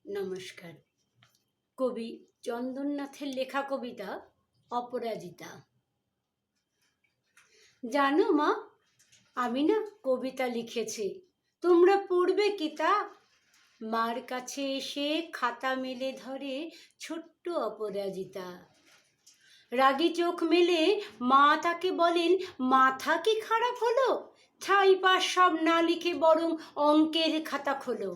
নমস্কার। কবি চন্দননাথের লেখা কবিতা অপরাজিতা। জানো মা, আমি না কবিতা লিখেছি, তোমরা পড়বে কি তা? মার কাছে এসে খাতা মেলে ধরে ছোট্ট অপরাজিতা। রাগী চোখ মেলে মা তাকে বলেন, মাথা কি খারাপ হলো? ঠাই পাস সব না লিখে বরং অঙ্কের খাতা খোলো।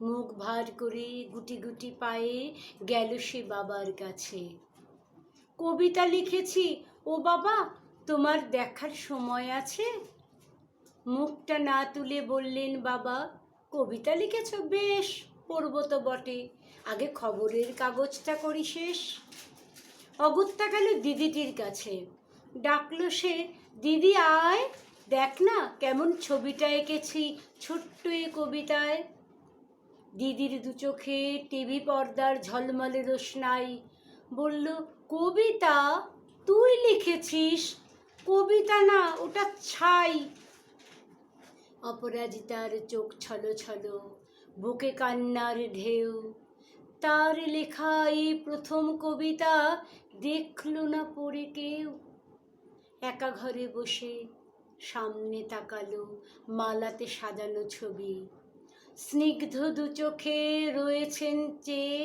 মুখ ভার করে গুটি গুটি পায়ে গেল সে বাবার কাছে। কবিতা লিখেছি ও বাবা, তোমার দেখার সময় আছে? মুখটা না তুলে বললেন বাবা, কবিতা লিখেছ বেশ, পড়ব তো বটে, আগে খবরের কাগজটা করি শেষ। অগত্যা গেল দিদিটির কাছে, ডাকলো সে, দিদি আয়, দেখ না কেমন ছবিটা এঁকেছি ছোট্ট এ কবিতায়। দিদির দু চোখে টিভি পর্দার ঝলমলে রোশনাই, বলল, কবিতা? তুই লিখেছিস? কবিতা না, ওটা ছাই। অপরাজিতার চোখ ছলো ছলো, বুকে কান্নার ঢেউ। তার লেখা এই প্রথম কবিতা দেখল না পড়ে কেউ। একা ঘরে বসে সামনে তাকালো মালাতে সাজানো ছবি। স্নিগ্ধ দু চোখে রয়েছেন চেয়ে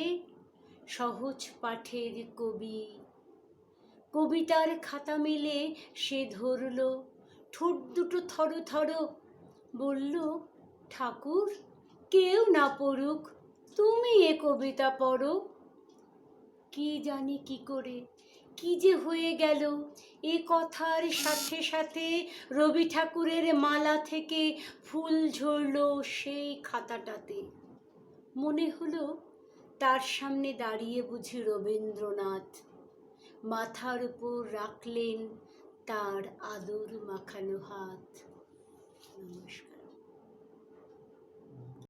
সহজ পাঠের কবি। কবিতার খাতা মেলে সে ধরল, ঠোঁট দুটো থর থর, বলল, ঠাকুর কেউ না পড়ুক, তুমি এ কবিতা পড়ো। কি জানি কি করে কি যে হয়ে গেল, এ কথার সাথে সাথে রবি ঠাকুরের মালা থেকে ফুল ঝরল সেই খাতাটাতে। মনে হলো তার সামনে দাঁড়িয়ে বুঝি রবীন্দ্রনাথ, মাথার উপর রাখলেন তার আদর মাখানো হাত। নমস্কার।